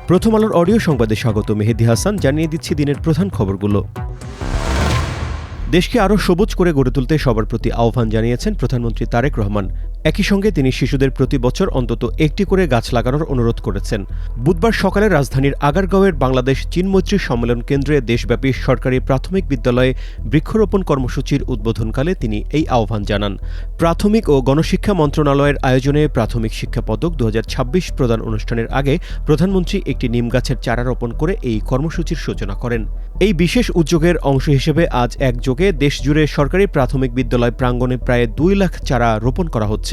প্রথম আলোর অডিও সংবাদে স্বাগত। মেহেদী হাসান জানিয়ে দিচ্ছি দিনের প্রধান খবরগুলো। দেশকে আরও সবুজ করে গড়ে তুলতে সবার প্রতি আহ্বান জানিয়েছেন প্রধানমন্ত্রী তারেক রহমান। একই সঙ্গে তিনি শিশুদের প্রতি বছর অন্তত একটি করে গাছ লাগানোর অনুরোধ করেছেন। বুধবার সকালে রাজধানীর আগারগাঁওয়ের বাংলাদেশ চীন মৈত্রী সম্মেলন কেন্দ্রে দেশব্যাপী সরকারি প্রাথমিক বিদ্যালয়ে বৃক্ষরোপণ কর্মসূচির উদ্বোধনকালে তিনি এই আহ্বান জানান। প্রাথমিক ও গণশিক্ষা মন্ত্রণালয়ের আয়োজনে প্রাথমিক শিক্ষা পদক 2026 প্রদান অনুষ্ঠানের আগে প্রধানমন্ত্রী একটি নিম গাছের চারা রোপণ করে এই কর্মসূচির সূচনা করেন। এই বিশেষ উদ্যোগের অংশ হিসেবে আজ একযোগে দেশজুড়ে সরকারি প্রাথমিক বিদ্যালয় প্রাঙ্গণে প্রায় 2 লাখ চারা রোপণ করা হচ্ছে।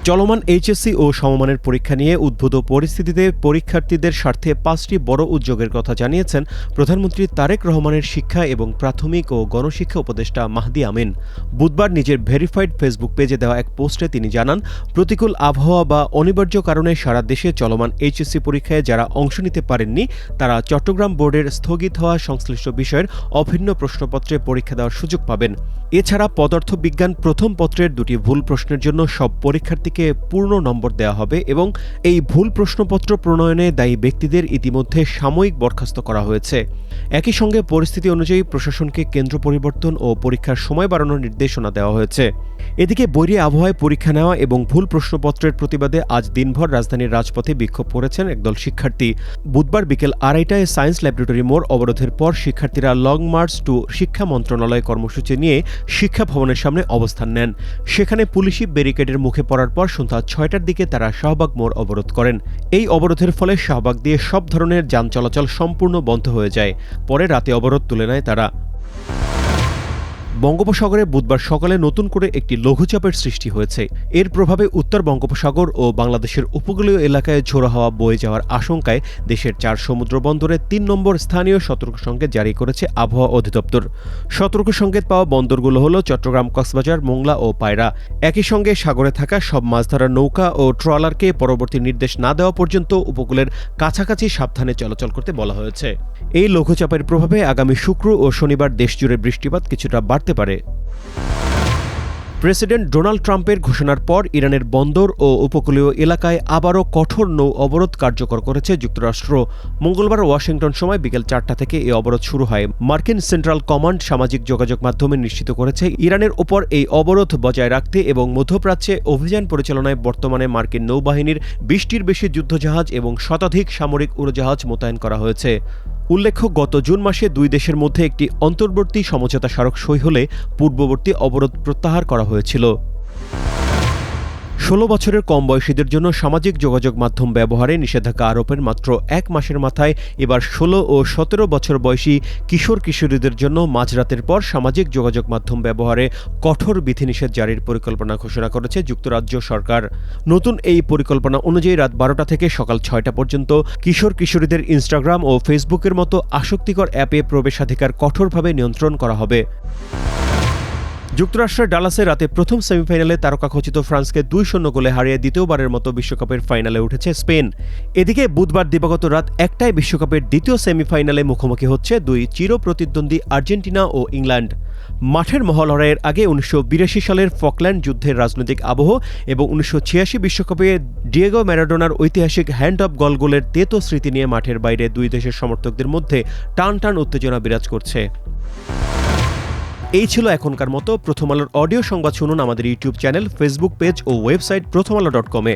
চলমান এইচএসসি ও সমমানের পরীক্ষা নিয়ে উদ্ভূত পরিস্থিতিতে পরীক্ষার্থীদের স্বার্থে 5টি বড় উদ্যোগের কথা জানিয়েছেন প্রধানমন্ত্রী তারেক রহমানের শিক্ষা এবং প্রাথমিক ও গণশিক্ষা উপদেষ্টা মাহদি আমিন। বুধবার নিজের ভেরিফাইড ফেসবুক পেজে দেওয়া এক পোস্টে তিনি জানান, প্রতিকূল আবহাওয়া বা অনিবার্য কারণে সারা দেশে চলমান এইচএসসি পরীক্ষায় যারা অংশ নিতে পারেননি তারা চট্টগ্রাম বোর্ডের স্থগিত হওয়া সংশ্লিষ্ট বিষয়ের অভিন্ন প্রশ্নপত্রে পরীক্ষা দেওয়ার সুযোগ পাবেন। এছাড়া পদার্থবিজ্ঞান প্রথম পত্রের 2টি ভুল প্রশ্নের জন্য সব পরীক্ষার্থীকে পূর্ণ নম্বর দেওয়া হবে এবং এই ভুল প্রশ্নপত্র প্রণয়নে দায়ী ব্যক্তিদের ইতিমধ্যে সাময়িক বরখাস্ত করা হয়েছে। একই সঙ্গে পরিস্থিতি অনুযায়ী প্রশাসনকে কেন্দ্র পরিবর্তন ও পরীক্ষার সময় বাড়ানোর নির্দেশনা দেওয়া হয়েছে। এদিকে বৈরী আবহাওয়ায় পরীক্ষা নেওয়া এবং ভুল প্রশ্নপত্রের প্রতিবাদে আজ দিনভর রাজধানীর রাজপথে বিক্ষোভ করেছেন একদল শিক্ষার্থী। বুধবার বিকেল 2:30টায় সায়েন্স ল্যাবরেটরি মোড় অবরোধের পর শিক্ষার্থীরা লং মার্চ টু শিক্ষা মন্ত্রণালয় কর্মসূচি নিয়ে শিক্ষা ভবনের সামনে অবস্থান নেন। সেখানে পুলিশি ব্যারিকেডের মুখে পড়ার পর সন্ধ্যা 6টার দিকে তারা শাহবাগ মোড় অবরোধ করেন। এই অবরোধের ফলে শাহবাগ দিয়ে সব ধরনের যান চলাচল সম্পূর্ণ বন্ধ হয়ে যায়। পরে রাতে অবরোধ তুলে নেয় তারা। বঙ্গোপসাগরে বুধবার সকালে নতুন করে একটি লঘুচাপের সৃষ্টি হয়েছে। এর প্রভাবে উত্তর বঙ্গোপসাগর ও বাংলাদেশের উপকূলীয় এলাকায় ঝোড়ো হাওয়া বয়ে যাওয়ার আশঙ্কায় দেশের 4 সমুদ্র বন্দরে 3 নম্বর স্থানীয় সতর্ক সংকেত জারি করেছে আবহাওয়া অধিদপ্তর। সতর্ক সংকেত পাওয়া বন্দরগুলো হল চট্টগ্রাম, কক্সবাজার, মোংলা ও পায়রা। একই সঙ্গে সাগরে থাকা সব মাছ ধরার নৌকা ও ট্রলারকে পরবর্তী নির্দেশ না দেওয়া পর্যন্ত উপকূলের কাছাকাছি সাবধানে চলাচল করতে বলা হয়েছে। এই লঘুচাপের প্রভাবে আগামী শুক্র ও শনিবার দেশজুড়ে বৃষ্টিপাত কিছুটা বাড়তে পারে। প্রেসিডেন্ট ডোনাল্ড ট্রাম্পের ঘোষণার পর ইরানের বন্দর ও উপকূলীয় এলাকায় আবারও কঠোর নৌ অবরোধ কার্যকর করেছে যুক্তরাষ্ট্র। মঙ্গলবার ওয়াশিংটন সময় বিকেল 4টা থেকে এই অবরোধ শুরু হয়। মার্কিন সেন্ট্রাল কমান্ড সামাজিক যোগাযোগ মাধ্যমে নিশ্চিত করেছে ইরানের ওপর এই অবরোধ বজায় রাখতে এবং মধ্যপ্রাচ্যে অভিযান পরিচালনায় বর্তমানে মার্কিন নৌবাহিনীর 20টির বেশি যুদ্ধজাহাজ এবং শতাধিক সামরিক উড়োজাহাজ মোতায়েন করা হয়েছে। উল্লেখ্য, গত জুন মাসে 2 দেশের মধ্যে একটি অন্তর্বর্তী সমঝোতা স্মারক সই হলে পূর্ববর্তী অবরোধ প্রত্যাহার করা হয়েছিল। 16 বছরের কম বয়সীদের জন্য সামাজিক যোগাযোগ মাধ্যম ব্যবহারে নিষেধাজ্ঞা আরোপের মাত্র 1 মাসের মাথায় এবার 16 ও 17 বছর বয়সী কিশোর কিশোরীদের জন্য মাঝরাতের পর সামাজিক যোগাযোগ মাধ্যম ব্যবহারে কঠোর বিধিনিষেধ জারির পরিকল্পনা ঘোষণা করেছে যুক্তরাজ্য সরকার। নতুন এই পরিকল্পনা অনুযায়ী রাত 12টা থেকে সকাল 6টা পর্যন্ত কিশোর কিশোরীদের ইনস্টাগ্রাম ও ফেসবুকের মতো আসক্তিকর অ্যাপে প্রবেশাধিকার কঠোরভাবে নিয়ন্ত্রণ করা হবে। যুক্তরাষ্ট্রের ডালাসে রাতে প্রথম সেমিফাইনালে তারকাখচিত ফ্রান্সকে 2-0 গোলে হারিয়ে দ্বিতীয়বারের মতো বিশ্বকাপের ফাইনালে উঠেছে স্পেন। এদিকে বুধবার দিবাগত রাত 1টায় বিশ্বকাপের দ্বিতীয় সেমিফাইনালে মুখোমুখি হচ্ছে 2 চিরপ্রতিদ্বন্দ্বী আর্জেন্টিনা ও ইংল্যান্ড। মাঠের মহালড়াইয়ের আগে 1982 সালের ফকল্যান্ড যুদ্ধের রাজনৈতিক আবহ এবং 1986 বিশ্বকাপে ডিয়েগো ম্যারাডোনার ঐতিহাসিক হ্যান্ড অফ গোলের তেতো স্মৃতি নিয়ে মাঠের বাইরে 2 দেশের সমর্থকদের মধ্যে টান টান উত্তেজনা বিরাজ করছে। এই ছিল এখনকার মতো। প্রথম আলোর অডিও সংবাদ শুনুন আমাদের ইউটিউব চ্যানেল, ফেসবুক পেজ ও ওয়েবসাইট প্রথমআলো.com-এ।